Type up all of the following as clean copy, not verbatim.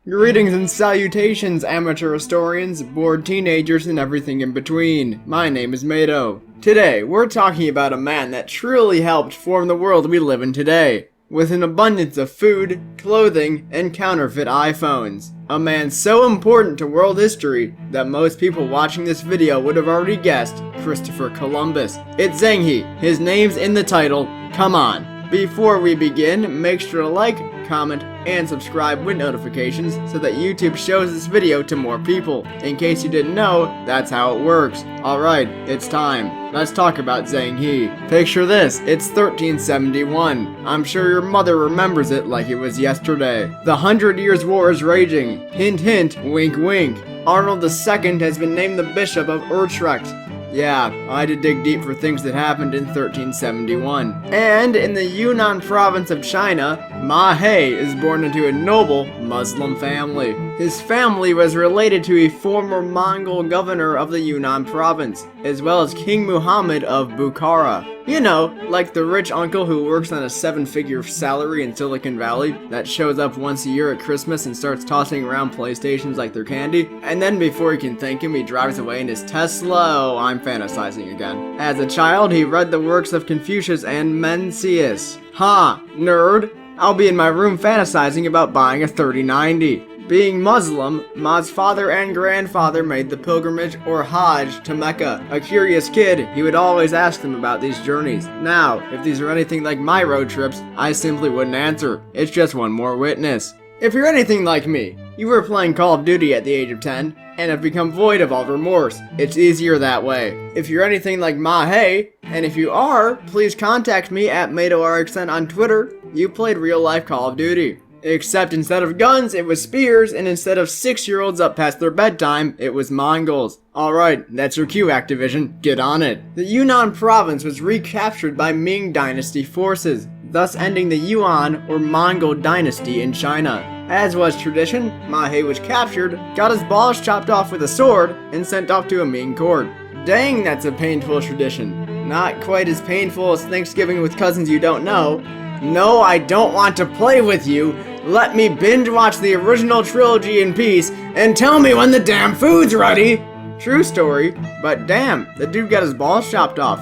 Greetings and salutations, amateur historians, bored teenagers, and everything in between. My name is Mado. Today, we're talking about a man that truly helped form the world we live in today, with an abundance of food, clothing, and counterfeit iPhones. A man so important to world history that most people watching this video would have already guessed Christopher Columbus. It's Zheng He. His name's in the title. Come on. Before we begin, make sure to like, comment, and subscribe with notifications so that YouTube shows this video to more people. In case you didn't know, that's how it works. Alright, it's time. Let's talk about Zheng He. Picture this, it's 1371. I'm sure your mother remembers it like it was yesterday. The 100 Years' War is raging. Hint hint, wink wink. Arnold II has been named the Bishop of Utrecht. Yeah, I had to dig deep for things that happened in 1371. And in the Yunnan province of China, Ma He is born into a noble Muslim family. His family was related to a former Mongol governor of the Yunnan province, as well as King Muhammad of Bukhara. You know, like the rich uncle who works on a 7-figure salary in Silicon Valley that shows up once a year at Christmas and starts tossing around PlayStations like they're candy, and then before you can thank him, he drives away in his Tesla. Oh, I'm fantasizing again. As a child, he read the works of Confucius and Mencius. Ha, nerd. I'll be in my room fantasizing about buying a 3090. Being Muslim, Ma's father and grandfather made the pilgrimage or Hajj to Mecca. A curious kid, he would always ask them about these journeys. Now, if these are anything like my road trips, I simply wouldn't answer. It's just one more witness. If you're anything like me, you were playing Call of Duty at the age of 10 and have become void of all remorse. It's easier that way. If you're anything like Ma He, and if you are, please contact me at MadoRxN on Twitter. You played real-life Call of Duty. Except instead of guns, it was spears, and instead of 6-year-olds up past their bedtime, it was Mongols. Alright, that's your cue, Activision. Get on it. The Yunnan province was recaptured by Ming Dynasty forces, thus ending the Yuan or Mongol dynasty in China. As was tradition, Ma He was captured, got his balls chopped off with a sword, and sent off to a Ming court. Dang, that's a painful tradition. Not quite as painful as Thanksgiving with cousins you don't know. No, I don't want to play with you. Let me binge watch the original trilogy in peace and tell me when the damn food's ready. True story, but damn, the dude got his balls chopped off.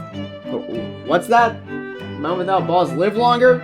What's that? Men without balls live longer?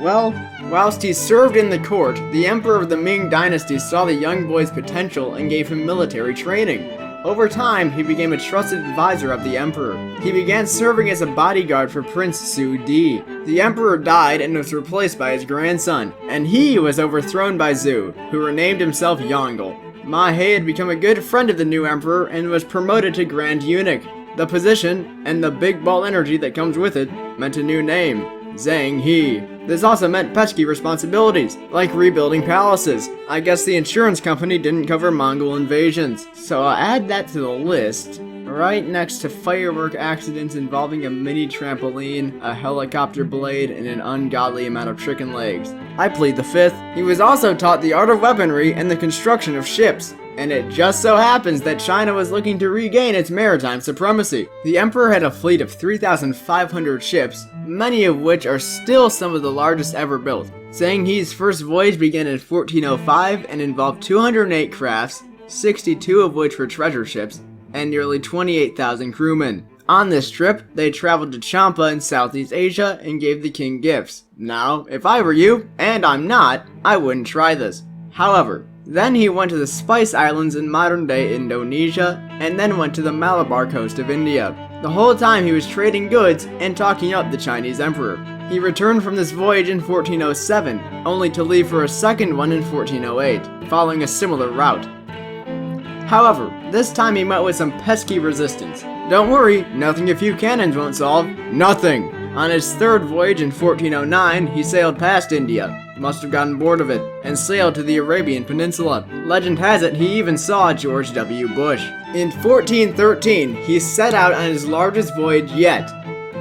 Well, whilst he served in the court, the emperor of the Ming Dynasty saw the young boy's potential and gave him military training. Over time, he became a trusted advisor of the emperor. He began serving as a bodyguard for Prince Su Di. The emperor died and was replaced by his grandson, and he was overthrown by Zhu, who renamed himself Yongle. Ma He had become a good friend of the new emperor and was promoted to Grand Eunuch. The position, and the big ball energy that comes with it, meant a new name, Zheng He. This also meant pesky responsibilities, like rebuilding palaces. I guess the insurance company didn't cover Mongol invasions, so I'll add that to the list. Right next to firework accidents involving a mini trampoline, a helicopter blade, and an ungodly amount of chicken legs. I plead the fifth. He was also taught the art of weaponry and the construction of ships. And it just so happens that China was looking to regain its maritime supremacy. The emperor had a fleet of 3,500 ships, many of which are still some of the largest ever built. Zheng He's first voyage began in 1405 and involved 208 crafts, 62 of which were treasure ships, and nearly 28,000 crewmen. On this trip, they traveled to Champa in Southeast Asia and gave the king gifts. Now, if I were you, and I'm not, I wouldn't try this. However, then he went to the Spice Islands in modern-day Indonesia, and then went to the Malabar coast of India. The whole time he was trading goods and talking up the Chinese emperor. He returned from this voyage in 1407, only to leave for a second one in 1408, following a similar route. However, this time he met with some pesky resistance. Don't worry, nothing a few cannons won't solve. Nothing! On his third voyage in 1409, he sailed past India, must have gotten bored of it, and sailed to the Arabian Peninsula. Legend has it he even saw George W. Bush. In 1413, he set out on his largest voyage yet.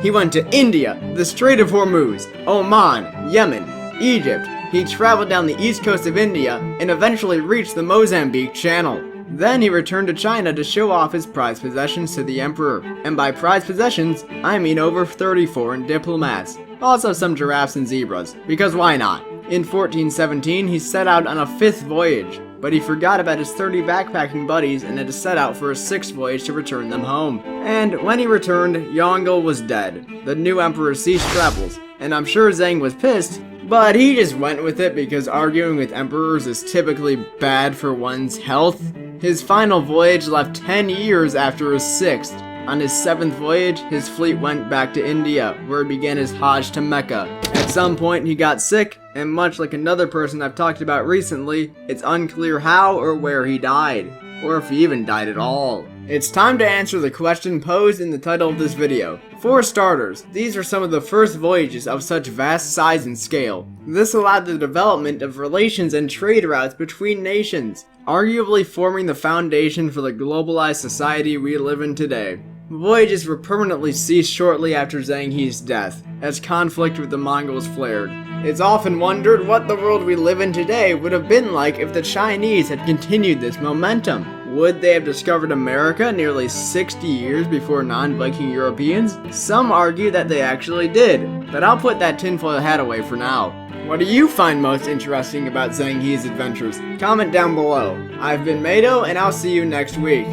He went to India, the Strait of Hormuz, Oman, Yemen, Egypt. He traveled down the east coast of India and eventually reached the Mozambique Channel. Then he returned to China to show off his prized possessions to the emperor. And by prized possessions, I mean over 30 foreign diplomats. Also some giraffes and zebras, because why not? In 1417, he set out on a 5th voyage, but he forgot about his 30 backpacking buddies and had to set out for a 6th voyage to return them home. And when he returned, Yongle was dead. The new emperor ceased travels, and I'm sure Zheng was pissed, but he just went with it because arguing with emperors is typically bad for one's health. His final voyage left 10 years after his 6th. On his 7th voyage, his fleet went back to India, where he began his Hajj to Mecca. At some point, he got sick, and much like another person I've talked about recently, it's unclear how or where he died, or if he even died at all. It's time to answer the question posed in the title of this video. For starters, these are some of the first voyages of such vast size and scale. This allowed the development of relations and trade routes between nations, arguably forming the foundation for the globalized society we live in today. Voyages were permanently ceased shortly after Zheng He's death, as conflict with the Mongols flared. It's often wondered what the world we live in today would have been like if the Chinese had continued this momentum. Would they have discovered America nearly 60 years before non-Viking Europeans? Some argue that they actually did, but I'll put that tinfoil hat away for now. What do you find most interesting about Zheng He's adventures? Comment down below. I've been Mado, and I'll see you next week.